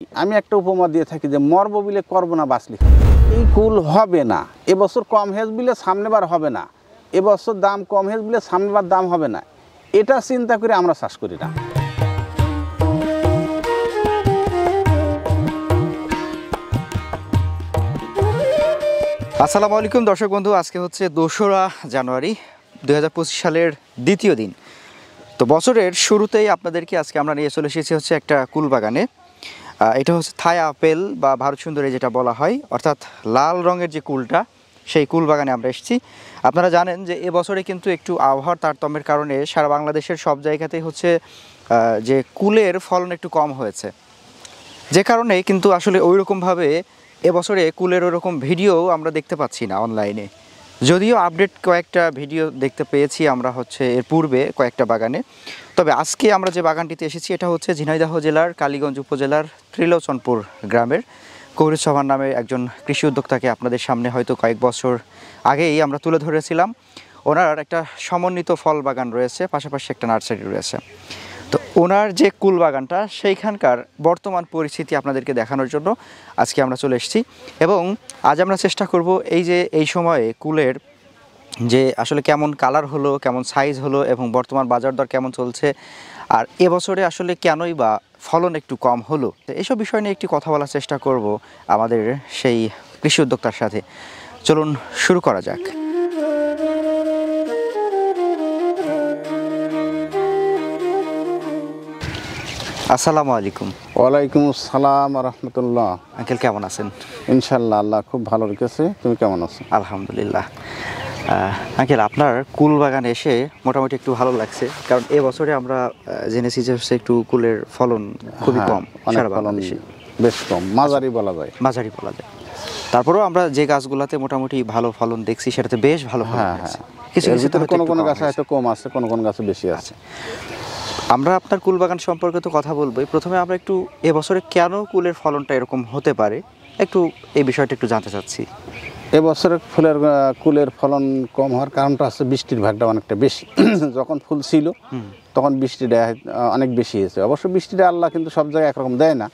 আমি একটা উপমা দিয়ে থাকি যে মরব বিলে করব না বাঁচলি এই কুল হবে না, এবছর কম হেজ বিলে সামনেবার হবে না, এবছর দাম কম হেজ বিলে সামনেবার দাম হবে না, এটা চিন্তা করে আমরা চাষ করি না। আসসালামু আলাইকুম দর্শক বন্ধু, আজকে হচ্ছে 2রা জানুয়ারি 2025 সালের দ্বিতীয় দিন। তো বছরের শুরুতেই আপনাদেরকে আজকে আমরা নিয়ে চলে এসেছি হচ্ছে একটা কুল বাগানে। এটা হচ্ছে থাই আপেল বা ভারত সুন্দরী যেটা বলা হয়, অর্থাৎ লাল রঙের যে কুলটা, সেই কুল বাগানে আমরা এসেছি। আপনারা জানেন যে এবছরে কিন্তু একটু আবহাওয়ার তারতম্যের কারণে সারা বাংলাদেশের সব জায়গাতেই হচ্ছে যে কুলের ফলন একটু কম হয়েছে, যে কারণে কিন্তু আসলে ওইরকমভাবে এবছরে কুলের ওরকম ভিডিও আমরা দেখতে পাচ্ছি না অনলাইনে। যদিও আপডেট কয়েকটা ভিডিও দেখতে পেয়েছি আমরা হচ্ছে এর পূর্বে কয়েকটা বাগানে। তবে আজকে আমরা যে বাগানটিতে এসেছি এটা হচ্ছে ঝিনাইদহ জেলার কালীগঞ্জ উপজেলার ত্রিলোচনপুর গ্রামের কবির সোহান নামে একজন কৃষি উদ্যোক্তাকে আপনাদের সামনে হয়তো কয়েক বছর আগেই আমরা তুলে ধরেছিলাম। ওনার একটা সমন্বিত ফল বাগান রয়েছে, পাশাপাশি একটা নার্সারি রয়েছে। তো ওনার যে কুল বাগানটা সেইখানকার বর্তমান পরিস্থিতি আপনাদেরকে দেখানোর জন্য আজকে আমরা চলে এসেছি, এবং আজ আমরা চেষ্টা করব এই সময়ে কুলের যে আসলে কেমন কালার হলো, কেমন সাইজ হলো, এবং বর্তমান বাজার দর কেমন চলছে, আর এবছরে আসলে কেনই বা ফলন একটু কম হলো, এইসব বিষয় নিয়ে একটি কথা বলার চেষ্টা করব আমাদের সেই কৃষি উদ্যোক্তার সাথে। চলুন শুরু করা যাক। আসসালামু আলাইকুম। ওয়ালাইকুম আসসালাম রহমতুল্লাহ। আঙ্কেল কেমন আছেন? ইনশাল্লাহ আল্লাহ খুব ভালো রেখেছে। তুমি কেমন আছো? আলহামদুলিল্লাহ। আঙ্কেল, আপনার কুল বাগানে এসে মোটামুটি একটু ভালো লাগছে, কারণ এবছরে আমরা জেনেছি যে হচ্ছে একটু কুলের ফলন খুবই কম, সারা বাংলাদেশে বেশ কম, মাঝারি বলা যায়। মাঝারি বলা যায়। তারপরেও আমরা যে গাছগুলোতে মোটামুটি ভালো ফলন দেখছি সেটাতে বেশ ভালো ফলন আছে। কিছু কিছু কোনো গাছে হয়তো কম আছে, কোনো গাছে বেশি আছে। আমরা আপনার কুল বাগান সম্পর্কে তো কথা বলবোই। প্রথমে আমরা একটু এবছরে কেন কুলের ফলনটা এরকম হতে পারে একটু এই বিষয়টা একটু জানতে চাচ্ছি। এবছরে কুলের ফলন কম হওয়ার কারণটা আছে বৃষ্টির ভাগটা অনেকটা বেশি। যখন ফুল ছিল তখন বৃষ্টিটা অনেক বেশি হয়েছে। অবশ্য বৃষ্টিটা আল্লাহ কিন্তু সব জায়গায় একরকম দেয় না,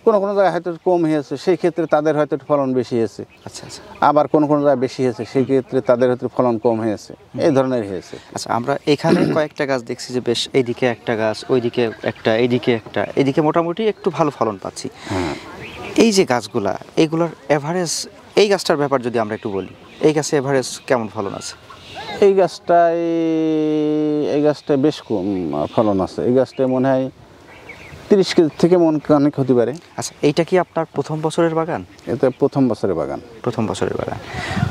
কোনো জায়গায় হয়তো কম হয়েছে, সেই ক্ষেত্রে তাদের হয়তো ফলন বেশি হয়েছে। আচ্ছা আচ্ছা। আবার কোনো জায়গায় বেশি হয়েছে, সেই ক্ষেত্রে তাদের হয়তো ফলন কম হয়েছে, এই ধরনের হয়েছে। আচ্ছা, আমরা এখানে কয়েকটা গাছ দেখছি যে বেশ এইদিকে একটা গাছ, ওইদিকে একটা, এইদিকে একটা, এইদিকে মোটামুটি একটু ভালো ফলন পাচ্ছি। এই যে গাছগুলা, এইগুলোর এভারেজ, এই গাছটার ব্যাপার যদি আমরা একটু বলি, এই গাছে এভারেজ কেমন ফলন আছে? এই গাছটায় বেশ কম ফলন আছে। এই গাছটায় মনে হয় 30 কেজি থেকে অনেক হতে পারে। আচ্ছা, এইটা কি আপনার প্রথম বছরের বাগান? এটা প্রথম বছরের বাগান।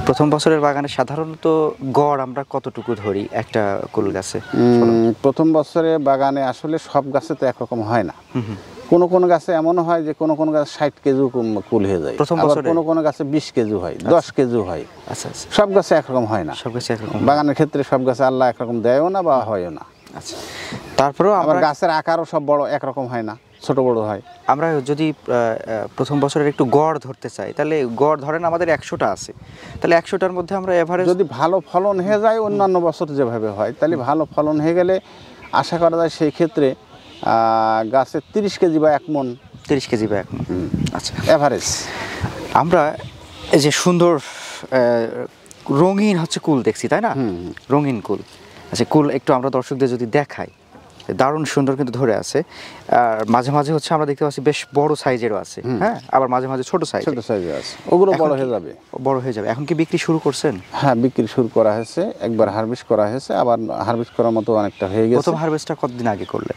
প্রথম বছরের বাগানে সাধারণত গড় আমরা কতটুকু ধরি একটা কুল গাছে? প্রথম বছরে বাগানে আসলে সব গাছে তো একরকম হয় না। কোনো গাছে এমনও হয় যে কোনো গাছে 60 কেজি কুল হয়ে যায়, কোনো গাছে 20 কেজি হয়, 10 কেজি হয়। আচ্ছা, সব গাছে একরকম হয় না। সব গাছে একরকম বাগানের ক্ষেত্রে সব গাছে আল্লাহ একরকম দেয়ও না বা হয়ও না। আচ্ছা, তারপরেও আবার গাছের আকারও সব বড় একরকম হয় না, ছোট বড় হয়। আমরা যদি প্রথম বছরের একটু গড় ধরতে চাই, তাহলে গড় ধরেন আমাদের 100টা আছে, তাহলে 100টার মধ্যে আমরা এভারেজ যদি ভালো ফলন হয়ে যায় অন্যান্য বছর যেভাবে হয়, তাহলে ভালো ফলন হয়ে গেলে আশা করা যায় সেই ক্ষেত্রে গাছে 30 কেজি বা 1 মণ। 30 কেজি বা 1 মণ। আচ্ছা, এভারেজ। আমরা এই যে সুন্দর রঙিন হচ্ছে কুল দেখছি, তাই না? রঙিন কুল। আচ্ছা, কুল একটু আমরা দর্শকদের যদি দেখাই, দারুণ সুন্দর কিন্তু ধরে আছে। আর মাঝে মাঝে হচ্ছে আমরা দেখতে পাচ্ছি বেশ বড় সাইজেরও আছে, হ্যাঁ, আবার মাঝে মাঝে ছোট সাইজের আছে। ওগুলো বড় হয়ে যাবে। এখন কি বিক্রি শুরু করছেন? হ্যাঁ, বিক্রি শুরু করা হয়েছে। একবার হারভেস্ট করা হয়েছে, আবার হারভেস্ট করার মতো অনেকটা হয়ে গেছে। প্রথম হারভেস্টটা কতদিন আগে করলেন?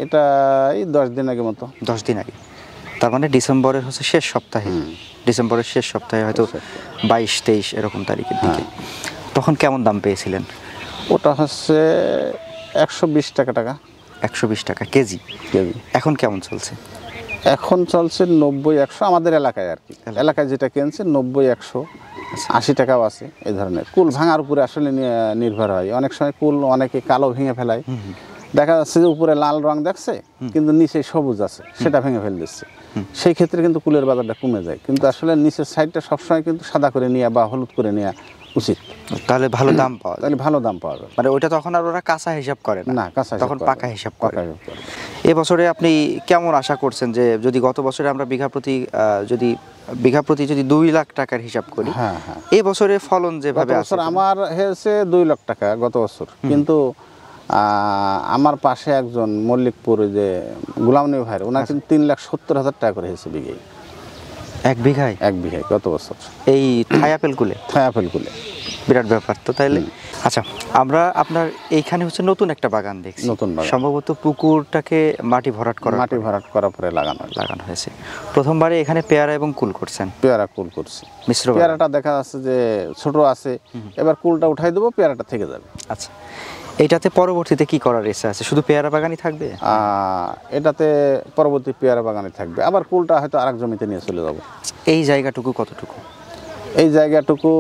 এটা এই 10 দিন আগে মতো। 10 দিন আগে, তার মানে ডিসেম্বরের হচ্ছে শেষ সপ্তাহে। ডিসেম্বরের শেষ সপ্তাহে হয়তো 22-23 এরকম তারিখের দিকে। তখন কেমন দাম পেয়েছিলেন? ওটা হচ্ছে 120 টাকা। 120 টাকা কেজি। এখন কেমন চলছে? এখন চলছে 90-100 আমাদের এলাকায় আর কি। এলাকায় যেটা কিনছে 90-100, 80 টাকাও আছে। এই ধরনের কুল ভাঙার উপরে আসলে নির্ভর হয়। অনেক সময় কুল অনেকে কালো ভেঙে ফেলায়, দেখা যাচ্ছে যে উপরে লাল রং দেখছে কিন্তু নিচে সবুজ আছে, সেটা ভেঙে ফেল দিচ্ছে। সেই ক্ষেত্রে কিন্তু কুলের বাজারটা কমে যায়। কিন্তু আসলে নিচের সাইডটা সবসময় কিন্তু সাদা করে নেওয়া বা হলুদ করে নেওয়া উচিত, তাহলে ভালো দাম পাওয়া যায়। তাহলে ভালো দাম পাওয়া যাবে। মানে ওইটা তখন আর ওরা কাঁচা হিসাব করে না, কাঁচা হিসাব তখন করা পাকা যাবে। হিসাব করে। পাকা হিসাব করা যাবে। এবছরে আপনি কেমন আশা করছেন যে যদি গত বছরে আমরা বিঘা প্রতি যদি 2 লাখ টাকার হিসাব করি, হ্যাঁ হ্যাঁ, এই বছরে ফলন গত যেভাবে আছে বছর আমার হয়েছে 2 লাখ টাকা গত বছর, কিন্তু আমার পাশে একজন মল্লিকপুরে যে গোলাম নবী ভাই, ওনার কিন্তু 3,70,000 টাকা করে হয়েছে বিঘায়, 1 বিঘায় এক বিঘায় গত বছর, এই থাই আপেল কুলে। থাই আপেল কুলে। বিরাট ব্যাপার তো তাইলে। আচ্ছা, আমরা আপনার এইখানে হচ্ছে নতুন একটা বাগান দেখছি, নতুন বাগান। সম্ভবত পুকুরটাকে মাটি ভরাট মাটি ভরাট করার পরে লাগানো হয়েছে। প্রথমবারে এখানে পেয়ারা এবং কুল করছেন, পেয়ারা কুল করছি। মিশ্র বাগান। পেয়ারাটা দেখা যাচ্ছে যে ছোট আছে, এবার কুলটা উঠাই দেবো, পেয়ারাটা থেকে যাবে। আচ্ছা, এটাতে পরবর্তীতে কি করার ইচ্ছা আছে? শুধু পেয়ারা বাগানই থাকবে? এটাতে পরবর্তী পেয়ারা বাগানে থাকবে, আবার কুলটা হয়তো আরেক জমিতে নিয়ে চলে যাবো। এই জায়গাটুকু কতটুকু? এই জায়গাটুকু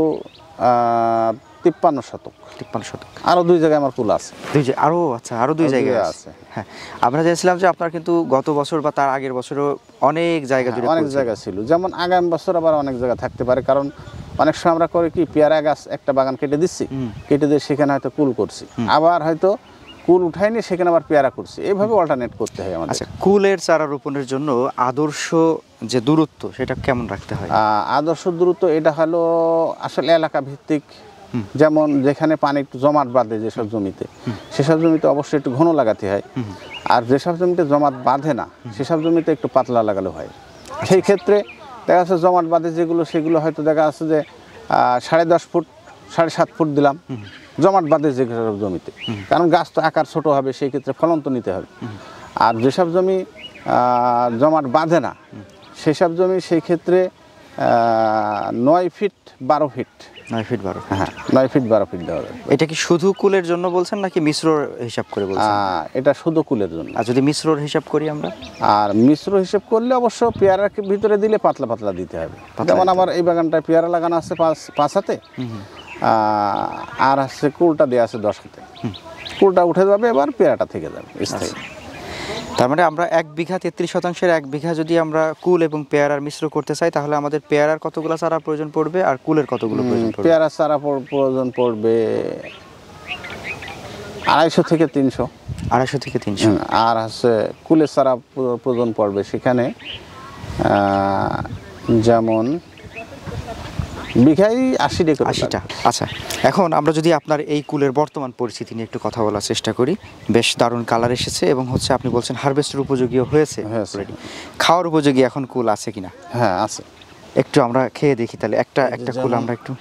53 শতক। 53 শতক। আরো 2 জায়গায় আমার কুল আছে। আরো দুই আরো জায়গায় জায়গায় আছে। হ্যাঁ, আমরা চাইছিলাম যে আপনার কিন্তু গত বছর বা তার আগের বছরও অনেক জায়গা জুড়ে অনেক কুল ছিল। জায়গা ছিল, যেমন আগামী বছর আবার অনেক জায়গা থাকতে পারে, কারণ অনেক সময় আমরা করি কি, পেয়ারা গাছ একটা বাগান কেটে দিচ্ছি, কেটে দিয়ে সেখানে হয়তো কুল করছি, আবার হয়তো কুল উঠাইনি সেখানে আবার পেয়ারা করছি, এইভাবে অল্টারনেট করতে হয় আমাদের। আচ্ছা, কুলের চারা রোপণের জন্য আদর্শ যে দূরত্ব সেটা কেমন রাখতে হয়? আদর্শ দূরত্ব এটা হলো আসলে এলাকা ভিত্তিক, যেমন যেখানে পানি একটু জমাট বাঁধে যেসব জমিতে, সেসব জমিতে অবশ্যই একটু ঘন লাগাতে হয়, আর যেসব জমিতে জমাট বাঁধে না সেসব জমিতে একটু পাতলা লাগালে হয়। সেই ক্ষেত্রে দেখা যাচ্ছে জমাট বাঁধে যেগুলো, সেগুলো হয়তো দেখা যাচ্ছে যে 10.5 ফুট 7.5 ফুট দিলাম জমাট বাঁধে যেসব জমিতে, কারণ গাছ তো আকার ছোট হবে, সেই ক্ষেত্রে ফলন তো নিতে হবে। আর যেসব জমি জমাট বাঁধে না সেসব জমি সেই ক্ষেত্রে 9 ফিট 12 ফিট। 9 fit 12 fit. হ্যাঁ, 9 ফিট 12 ফিট দেওয়া যাবে। এটা কি শুধু কুলের জন্য বলছেন নাকি মিশ্র হিসাব করে বলছেন? এটা শুধু কুলের জন্য। আর যদি মিশ্রর হিসাব করি আমরা? আর মিশ্র হিসেব করলে অবশ্য পেয়ারার ভিতরে দিলে পাতলা পাতলা দিতে হবে। যেমন আমার এই বাগানটায় পেয়ারা লাগানো আছে 5 হাতে, আর হচ্ছে কুলটা দেওয়া আছে 10 হাতে। কুলটা উঠে যাবে, এবার পেয়ারাটা থেকে যাবে স্থায়ী। তার মানে আমরা 1 বিঘা 33 শতাংশের 1 বিঘা যদি আমরা কুল এবং পেয়ারার মিশ্র করতে চাই, তাহলে আমাদের পেয়ারার কতগুলো চারা প্রয়োজন পড়বে আর কুলের কতগুলো প্রয়োজন পড়বে? পেয়ারা চারা প্রয়োজন পড়বে 250 থেকে 300। 250 থেকে 300। আর হচ্ছে কুলের চারা প্রয়োজন পড়বে সেখানে যেমন বিঘায় 80টা। আচ্ছা, এখন আমরা যদি আপনার এই কুলের বর্তমান পরিস্থিতি নিয়ে একটু কথা বলার চেষ্টা করি। বেশ দারুণ কালার এসেছে এবং হচ্ছে আপনি বলছেন হারভেস্টের উপযোগীও হয়েছে। খাওয়ার উপযোগী এখন কুল আছে কিনা? হ্যাঁ, আছে। একটু আমরা খেয়ে দেখি তাহলে। একটা কুল আমরা একটু,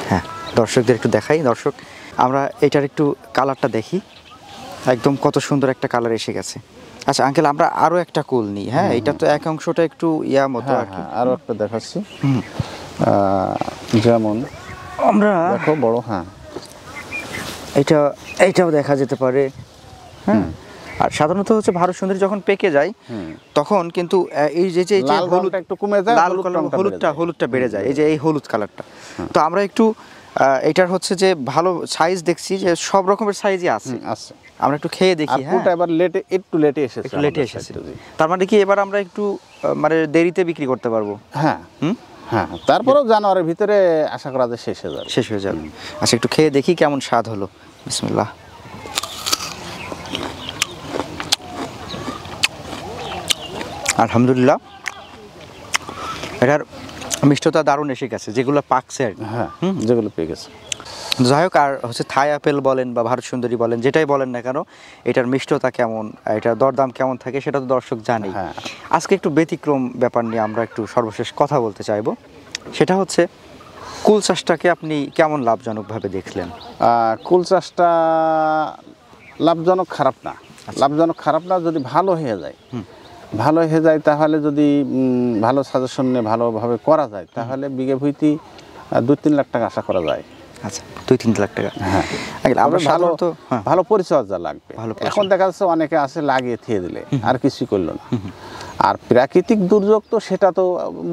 হ্যাঁ, দর্শকদের একটু দেখাই। দর্শক, আমরা এটার একটু কালারটা দেখি, একদম কত সুন্দর একটা কালার এসে গেছে। আচ্ছা আঙ্কেল, আমরা আরো একটা কুল নিই। হ্যাঁ, এটা তো এক অংশটা একটু মতো আর কি। আরো একটা দেখাচ্ছি, যেমন আমরা দেখো বড়। হ্যাঁ, এইটাও দেখা যেতে পারে। হ্যাঁ, আর সাধারণত হচ্ছে ভারত সুন্দরী যখন পেকে যায় তখন কিন্তু এই যে লাল রংটা একটু কমে যায়, হলুদটা বেড়ে যায়, এই যে এই হলুদ কালারটা। তো আমরা একটু এটার হচ্ছে যে ভালো সাইজ দেখছি যে সব রকমের সাইজই আছে। আমরা একটু খেয়ে দেখি। হ্যাঁ, কুলটা এবার একটু লেটে এসেছে। তার মানে কি এবার আমরা একটু মানে দেরিতে বিক্রি করতে পারবো? হ্যাঁ, হ্যাঁ, তারপরেও জানুয়ারির ভিতরে আশা করা যায় শেষ হয়ে যাবে। আচ্ছা, একটু খেয়ে দেখি কেমন স্বাদ হলো। বিসমিল্লাহ। আলহামদুলিল্লাহ, এটার মিষ্টতা দারুণ এসে গেছে, যেগুলো পাকছে আর কি। হ্যাঁ, যেগুলো পেয়ে গেছে। যাই হোক, আর হচ্ছে থাই আপেল বলেন বা ভারত সুন্দরী বলেন, যেটাই বলেন না কেন, এটার মিষ্টতা কেমন, এটার দরদাম কেমন থাকে সেটা তো দর্শক জানে। আজকে একটু ব্যতিক্রম ব্যাপার নিয়ে আমরা একটু সর্বশেষ কথা বলতে চাইবো। সেটা হচ্ছে কুল চাষটাকে আপনি কেমন লাভজনকভাবে দেখলেন? কুল চাষটা লাভজনক খারাপ না, যদি ভালো হয়ে যায় তাহলে যদি ভালো সাজেশন নিয়ে ভালোভাবে করা যায় তাহলে বিঘে ভুঁইতে 2-3 লাখ টাকা আশা করা যায়। আচ্ছা, 2-3 লাখ টাকা। হ্যাঁ, ভালো পরিচর্যা লাগবে। এখন দেখা যাচ্ছে অনেকে আছে লাগিয়ে থিয়ে দিলে আর কিছুই করলো না। আর প্রাকৃতিক দুর্যোগ তো সেটা তো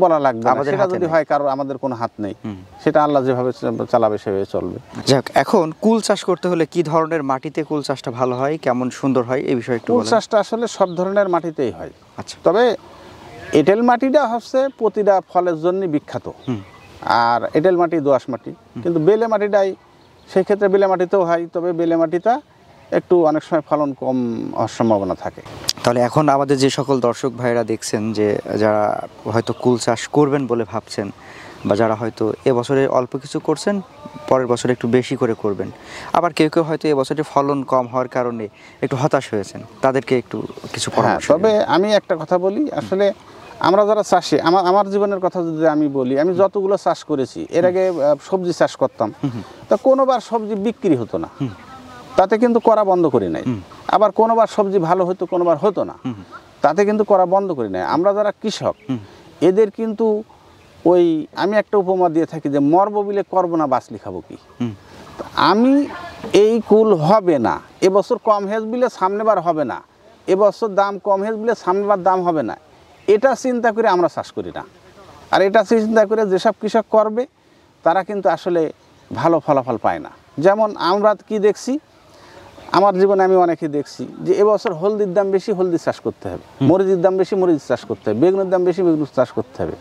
বলা লাগবে না, সেটা যদি হয় কারো আমাদের কোনো হাত নেই, সেটা আল্লাহ যেভাবে চালাবে সেভাবে চলবে। যাক, এখন কুল চাষ করতে হলে কি ধরনের মাটিতে কুল চাষটা ভালো হয়, কেমন সুন্দর হয়, এই বিষয়ে একটু বলেন। কুল চাষটা আসলে সব ধরনের মাটিতেই হয়। আচ্ছা, তবে এঁটেল মাটিটা হচ্ছে প্রতিটা ফলের জন্য বিখ্যাত। আর এঁটেল মাটি দোআঁশ মাটি, কিন্তু বেলে মাটিটাই সেই ক্ষেত্রে বেলে মাটিতেও হয়, তবে বেলে মাটিটা একটু অনেক সময় ফলন কম হওয়ার সম্ভাবনা থাকে। তাহলে এখন আমাদের যে সকল দর্শক ভাইরা দেখছেন, যে যারা হয়তো কুল চাষ করবেন বলে ভাবছেন, বা যারা হয়তো এবছরে অল্প কিছু করছেন, পরের বছরে একটু বেশি করে করবেন, আবার কেউ কেউ হয়তো এবছরে ফলন কম হওয়ার কারণে একটু হতাশ হয়েছেন, তাদেরকে একটু কিছু পরামর্শ তবে আমি একটা কথা বলি, আসলে আমরা যারা চাষি, আমার জীবনের কথা যদি আমি বলি, আমি যতগুলো চাষ করেছি, এর আগে সবজি চাষ করতাম, তা কোনোবার সবজি বিক্রি হতো না, তাতে কিন্তু করা বন্ধ করি নাই। আবার কোনোবার সবজি ভালো হতো, কোনোবার হতো না, তাতে কিন্তু করা বন্ধ করি নাই। আমরা যারা কৃষক, এদের কিন্তু ওই আমি একটা উপমা দিয়ে থাকি যে মরবো বিলে করবো না, বাঁচলি খাবো কি। আমি এই কুল হবে না, এবছর কম হেজ বিলে সামনেবার হবে না, এবছর দাম কম হেজ বিলে সামনেবার দাম হবে না, এটা চিন্তা করে আমরা চাষ করি না। আর এটা চিন্তা করে যেসব কৃষক করবে তারা কিন্তু আসলে ভালো ফলাফল পায় না। যেমন আমরা কি দেখছি, আমার জীবনে আমি অনেকেই দেখছি যে এবছর হলদির দাম বেশি, হলদি চাষ করতে হবে, মরিচের দাম বেশি, মরিচ চাষ করতে হবে, বেগুনের দাম বেশি, বেগুন চাষ করতে হবে,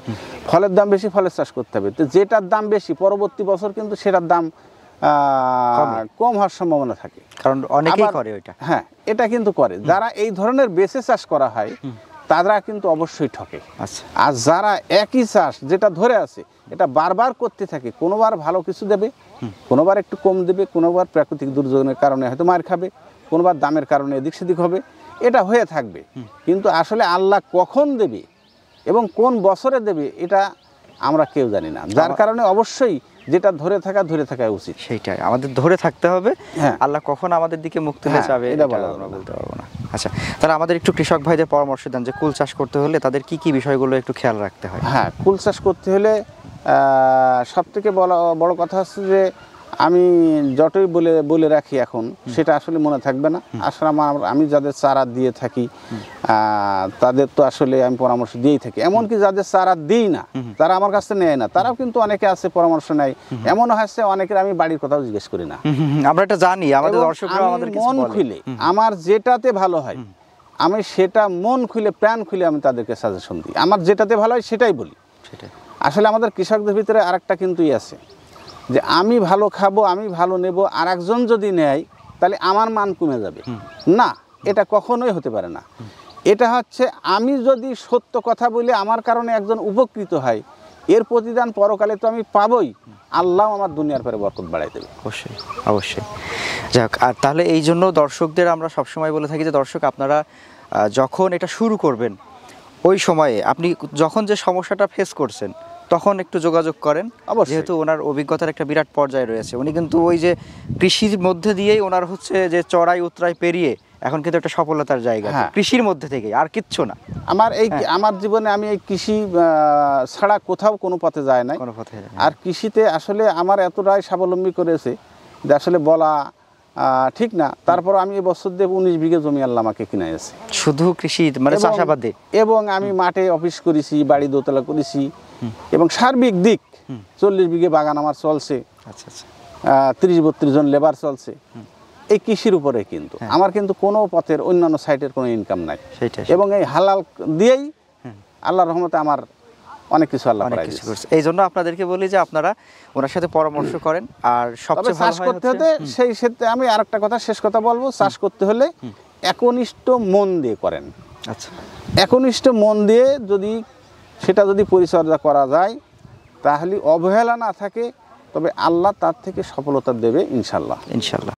ফলের দাম বেশি, ফলের চাষ করতে হবে। তো যেটার দাম বেশি পরবর্তী বছর কিন্তু সেটার দাম কম হওয়ার সম্ভাবনা থাকে, কারণ অনেকেই করে ওইটা। হ্যাঁ, এটা কিন্তু করে যারা এই ধরনের বেছে চাষ করা হয়, তারা কিন্তু অবশ্যই ঠকে। আচ্ছা, আর যারা একই চাষ যেটা ধরে আছে এটা বারবার করতে থাকে, কোনোবার ভালো কিছু দেবে, কোনোবার একটু কম দেবে, কোনোবার প্রাকৃতিক দুর্যোগের কারণে হয়তো মার খাবে, কোনোবার দামের কারণে এদিক সেদিক হবে, এটা হয়ে থাকবে। কিন্তু আসলে আল্লাহ কখন দেবে এবং কোন বছরে দেবে এটা আমরা কেউ জানি না, যার কারণে অবশ্যই যেটা ধরে থাকা উচিত। সেইটাই আমাদের ধরে থাকতে হবে। হ্যাঁ। আল্লাহ কখন আমাদের দিকে মুখ তুলে হ্যাঁ, যাবে এটা এটা বলা আমরা যাবে না। বলতে পারবো না। আচ্ছা, তাহলে আমাদের একটু কৃষক ভাইদের পরামর্শ দেন যে কুল চাষ করতে হলে তাদের কি কি বিষয়গুলো একটু খেয়াল রাখতে হয়। হ্যাঁ, কুল চাষ করতে হলে সব থেকে বড় কথা হচ্ছে যে আমি যতই বলে রাখি এখন সেটা আসলে মনে থাকবে না। আসলে আমি যাদের চারা দিয়ে থাকি তাদের তো আসলে আমি পরামর্শ দিয়েই থাকি, এমনকি যাদের চারা দিই না, তারা আমার কাছে নেয় না, তারাও কিন্তু অনেকে আছে পরামর্শ নেয়। এমনও হচ্ছে অনেকের আমি বাড়ির কথাও জিজ্ঞেস করি না। আমরা এটা জানি, আমাদের এবং দর্শকরা আমি আমাদের কিছু মন বলে। খুলে আমার যেটাতে ভালো হয় আমি সেটা মন খুলে প্রাণ খুলে আমি তাদেরকে সাজেশন দিই, আমার যেটাতে ভালো হয় সেটাই বলি। সেটাই আসলে আমাদের কৃষকদের ভিতরে আরেকটা কিন্তুই আছে যে আমি ভালো খাবো, আমি ভালো নেব, আর একজন যদি নেয় তাহলে আমার মান কমে যাবে না, এটা কখনোই হতে পারে না। এটা হচ্ছে আমি যদি সত্য কথা বলি আমার কারণে একজন উপকৃত হয়, এর প্রতিদান পরকালে তো আমি পাবই, আল্লাহ আমার দুনিয়ার পরে বরকত বাড়াই দেবে। অবশ্যই অবশ্যই। যাক, আর তাহলে এই জন্য দর্শকদের আমরা সবসময় বলে থাকি যে দর্শক আপনারা যখন এটা শুরু করবেন ওই সময়ে আপনি যখন যে সমস্যাটা ফেস করছেন তখন একটু যোগাযোগ করেন, অবশ্যই। যেহেতু ওনার অভিজ্ঞতার একটা বিরাট পর্যায়ে রয়েছে। উনি কিন্তু ওই যে কৃষির মধ্যে দিয়েই ওনার হচ্ছে যে চড়াই উতরাই পেরিয়ে এখন কিন্তু একটা সফলতার জায়গা, হ্যাঁ। কৃষির মধ্যে থেকেই, আর কিচ্ছু না। আমার জীবনে আমি এই কৃষি ছাড়া কোথাও কোনো পথে যায় নাই। কোনো পথে যায় না। আর কৃষিতে আসলে আমার এতটাই স্বাবলম্বী করেছে যে আসলে বলা ঠিক না। তারপর আমি এবছর দেব 19 বিঘে জমি আল্লাহ আমাকে কিনে এসেছে, শুধু কৃষি মানে চাষাবাদে। এবং আমি মাঠে অফিস করেছি, বাড়ি দোতলা করেছি, এবং সার্বিক দিক 40 বিঘে বাগান আমার চলছে, আচ্ছা আচ্ছা। 30-32 জন লেবার চলছে এই কৃষির উপরে। কিন্তু আমার কিন্তু কোনো পথের অন্যান্য সাইটের কোনো ইনকাম নাই, সেটাই। এবং এই হালাল দিয়েই আল্লাহর রহমতে আমার অনেক কিছু আল্লাহ অনেক করাই কিছু দিয়েছে। করছে। এই জন্য আপনাদেরকে বলি যে আপনারা ওনার সাথে পরামর্শ করেন। আর তবে সবচেয়ে ভালো চাষ হয় করতে হচ্ছে হতে সেই ক্ষেত্রে আমি আরেকটা কথা, শেষ কথা বলবো, চাষ করতে হলে একনিষ্ঠ মন দিয়ে করেন। আচ্ছা, একনিষ্ঠ মন দিয়ে সেটা যদি পরিচর্যা করা যায় তাহলে অবহেলা না থাকে, তবে আল্লাহ তার থেকে সফলতা দেবে ইনশাল্লাহ। ইনশাল্লাহ।